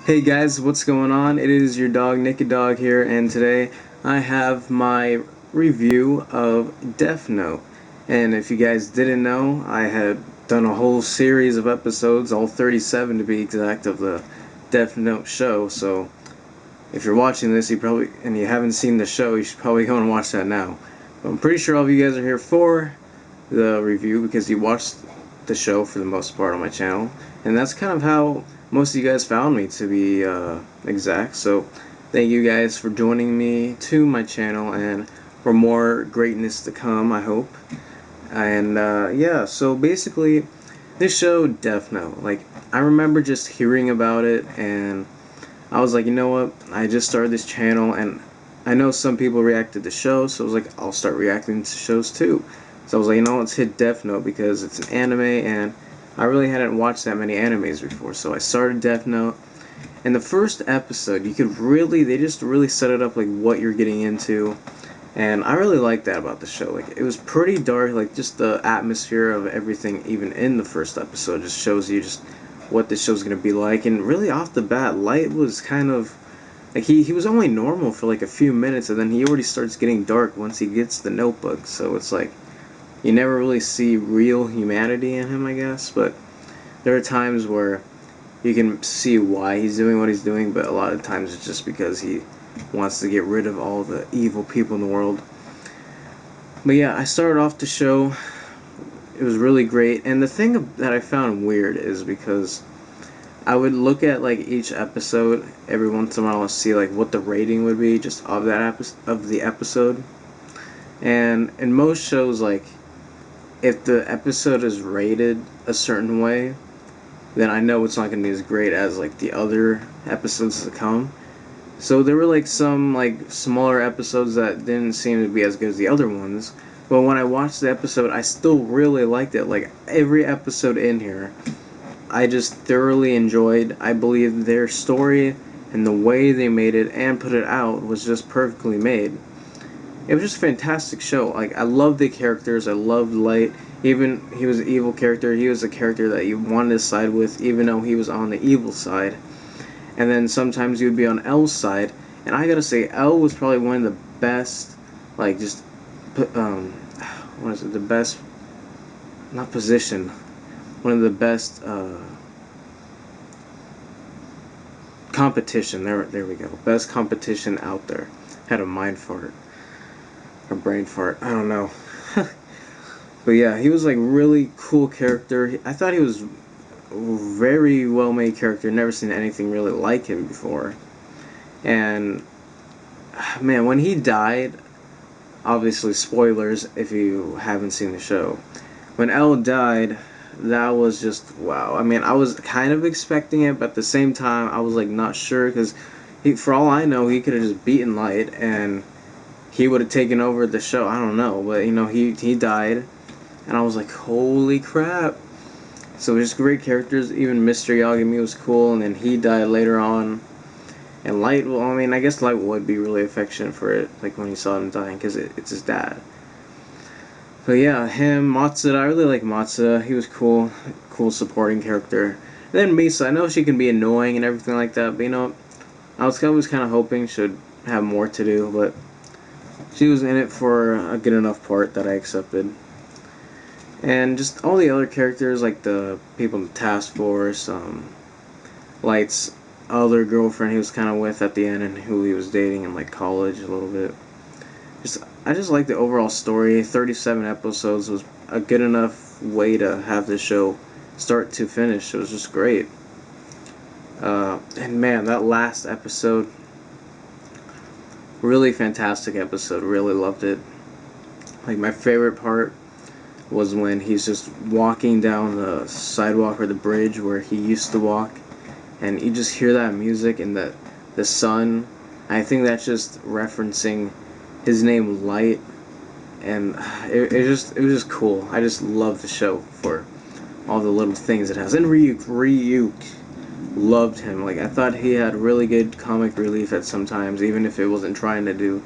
Hey guys, what's going on? It is your dog Nicky Dog here, and today I have my review of Death Note. And if you guys didn't know, I had done a whole series of episodes, all 37 to be exact, of the Death Note show. So if you're watching this, you haven't seen the show, you should probably go and watch that now. But I'm pretty sure all of you guys are here for the review because you watched the show for the most part on my channel, and that's kind of how most of you guys found me, to be exact. So thank you guys for joining me to my channel, and for more greatness to come, I hope. And yeah, so basically this show, Death Note, like, I remember just hearing about it, and I was like, you know what, I just started this channel, and I know some people reacted to shows, so I was like, I'll start reacting to shows too. So I was like, you know, let's hit Death Note because it's an anime, and I really hadn't watched that many animes before. So I started Death Note, and the first episode, they just really set it up like what you're getting into, and I really liked that about the show. Like, it was pretty dark, like just the atmosphere of everything, even in the first episode, just shows you just what the show's gonna be like. And really, off the bat, Light was kind of like he was only normal for like a few minutes, and then he already starts getting dark once he gets the notebook. So it's like you never really see real humanity in him, I guess. But there are times where you can see why he's doing what he's doing, but a lot of times it's just because he wants to get rid of all the evil people in the world. But yeah, I started off the show. It was really great, and the thing that I found weird is because I would look at like each episode every once in a while to see like what the rating would be just of of the episode. And in most shows, like, if the episode is rated a certain way, then I know it's not going to be as great as like the other episodes to come. So there were like some like smaller episodes that didn't seem to be as good as the other ones. But when I watched the episode, I still really liked it. Like, every episode in here, I just thoroughly enjoyed. I believe their story and the way they made it and put it out was just perfectly made. It was just a fantastic show. Like, I loved the characters. I loved Light. Even he was an evil character. He was a character that you wanted to side with, even though he was on the evil side. And then sometimes he would be on L's side. And I gotta say, L was probably one of the best, like, just, what is it? The best, not position. One of the best, competition. There we go. Best competition out there. Had a mind fart. Or brain fart. I don't know. But yeah, he was like really cool character. I thought he was a very well made character. Never seen anything really like him before. And man, when he died, obviously spoilers if you haven't seen the show. When L died, that was just wow. I mean, I was kind of expecting it, but at the same time, I was like not sure because for all I know, he could have just beaten Light and he would have taken over the show. I don't know, but you know, he died, and I was like, holy crap. So just great characters. Even Mr. Yagami was cool, and then he died later on. And Light, well, I mean, I guess Light would be really affectionate for it, like when he saw him dying, because it's his dad. But yeah, him, Matsuda, I really like Matsuda. He was cool supporting character. And then Misa, I know she can be annoying and everything like that, but you know, I was always kind of hoping she'd have more to do, but she was in it for a good enough part that I accepted. And just all the other characters, like the people in the task force, Light's other girlfriend he was kind of with at the end, and who he was dating in like college a little bit. I just like the overall story. 37 episodes was a good enough way to have the show start to finish. It was just great. And man, that last episode, really fantastic episode. Really loved it. Like, my favorite part was when he's just walking down the sidewalk or the bridge where he used to walk, and you just hear that music and the sun. I think that's just referencing his name, Light, and it was just cool. I just love the show for all the little things it has. And Ryuk loved him. Like, I thought he had really good comic relief at some times, even if it wasn't trying to do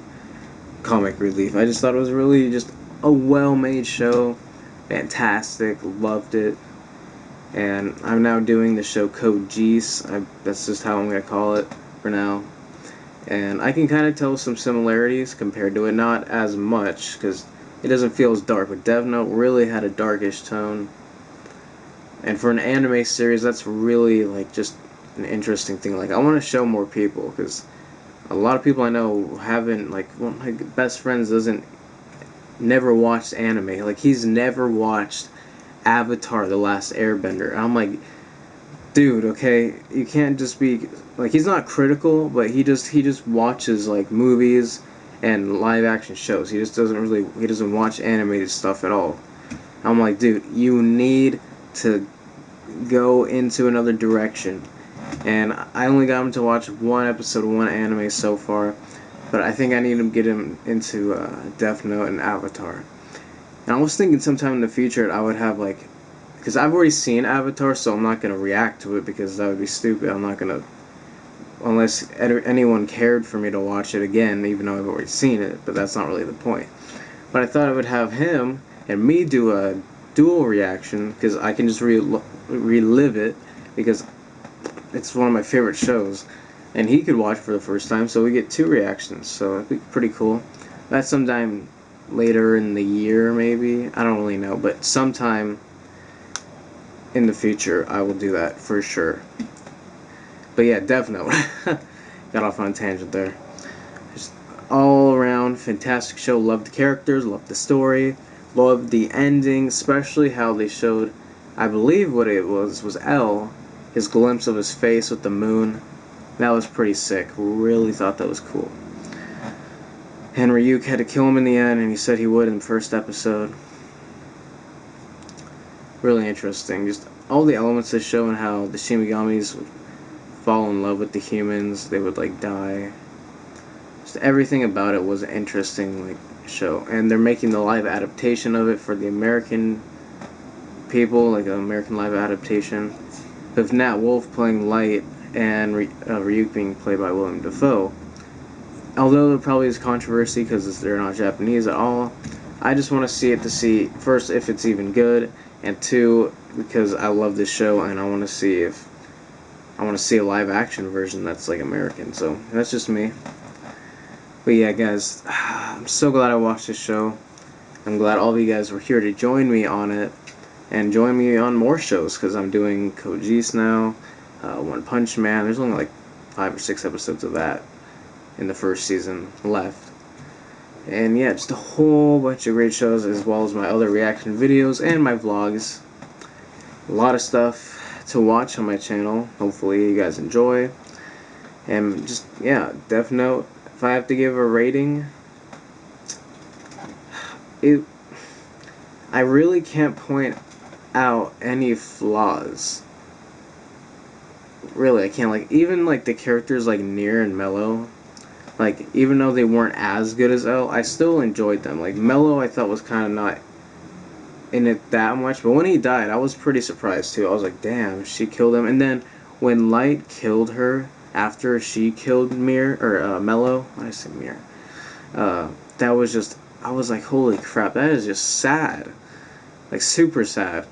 comic relief. I just thought it was really just a well-made show. Fantastic, loved it. and I'm now doing the show Code Geass. That's just how I'm gonna call it for now. And I can kind of tell some similarities compared to it, not as much because it doesn't feel as dark. But Death Note really had a darkish tone, and for an anime series, that's really like just an interesting thing. Like I want to show more people because a lot of people I know haven't, like, one of my best friends doesn't never watched anime. Like he's never watched Avatar: The Last Airbender. I'm like, dude, okay, you can't just be like, he's not critical, but he just watches like movies and live action shows. He doesn't watch animated stuff at all. I'm like, dude, you need to go into another direction. And I only got him to watch one episode of one anime so far, but I think I need to get him into Death Note and Avatar. And I was thinking sometime in the future I would have like, because I've already seen Avatar, so I'm not gonna react to it because that would be stupid. I'm not gonna, unless anyone cared for me to watch it again, even though I've already seen it. But that's not really the point. But I thought I would have him and me do a dual reaction because I can just relive it because it's one of my favorite shows, and he could watch for the first time, so we get two reactions. So it'd be pretty cool. That's sometime later in the year, maybe. I don't really know, but sometime in the future I will do that for sure. But yeah, Death Note. Got off on a tangent there. Just all around fantastic show. Loved the characters, loved the story, loved the ending, especially how they showed, I believe what it was L, his glimpse of his face with the moon. That was pretty sick. Really thought that was cool. And Ryuk had to kill him in the end, and he said he would in the first episode. Really interesting. Just all the elements they show and how the Shinigamis would fall in love with the humans. They would like die. Just everything about it was an interesting like show. And they're making the live adaptation of it for the American people, like an American live adaptation, with Nat Wolff playing Light and Ryuk being played by William Dafoe. Although there probably is controversy because they're not Japanese at all, I just want to see it to see, first, if it's even good, and two, because I love this show and I want to see a live action version that's like American. So that's just me. But yeah, guys, I'm so glad I watched this show. I'm glad all of you guys were here to join me on it and join me on more shows because I'm doing Code Geass now, One Punch Man. There's only like 5 or 6 episodes of that in the first season left. And yeah, just a whole bunch of great shows, as well as my other reaction videos and my vlogs. A lot of stuff to watch on my channel. Hopefully you guys enjoy. And just, yeah, Death Note, if I have to give a rating, I really can't point out any flaws. Really, I can't. Like, even like the characters like Nier and Mello, like, even though they weren't as good as L, I still enjoyed them. Like, Mello I thought was kind of not in it that much, but when he died, I was pretty surprised too. I was like, damn, she killed him. And then when Light killed her after she killed Mello, why did I say Mir? That was just, I was like, holy crap, that is just sad. Like, super sad.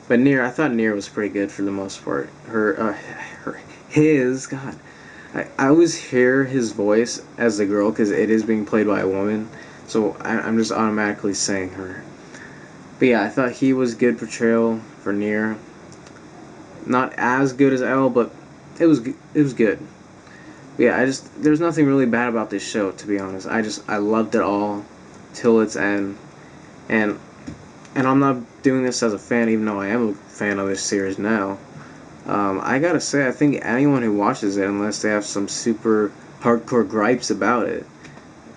But Nier, I thought Nier was pretty good for the most part. God. I always hear his voice as the girl because it is being played by a woman, so I'm just automatically saying her. But yeah, I thought he was good portrayal for Nier. Not as good as L, but it was good. But yeah, there's nothing really bad about this show, to be honest. I loved it all till its end, and I'm not doing this as a fan, even though I am a fan of this series now. I gotta say, I think anyone who watches it, unless they have some super hardcore gripes about it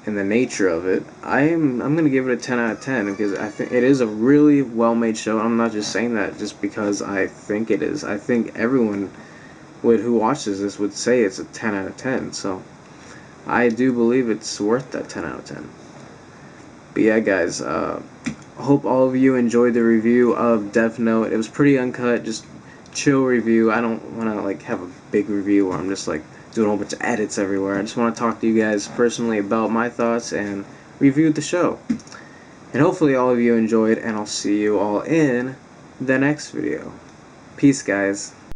and the nature of it, I'm gonna give it a 10 out of 10 because I think it is a really well-made show. I'm not just saying that just because I think it is. I think everyone who watches this would say it's a 10 out of 10. So I do believe it's worth that 10 out of 10. But yeah, guys, hope all of you enjoyed the review of Death Note. It was pretty uncut, just chill review. I don't want to like have a big review where I'm just like doing a whole bunch of edits everywhere. I just want to talk to you guys personally about my thoughts and review the show. And hopefully all of you enjoyed, and I'll see you all in the next video. Peace, guys.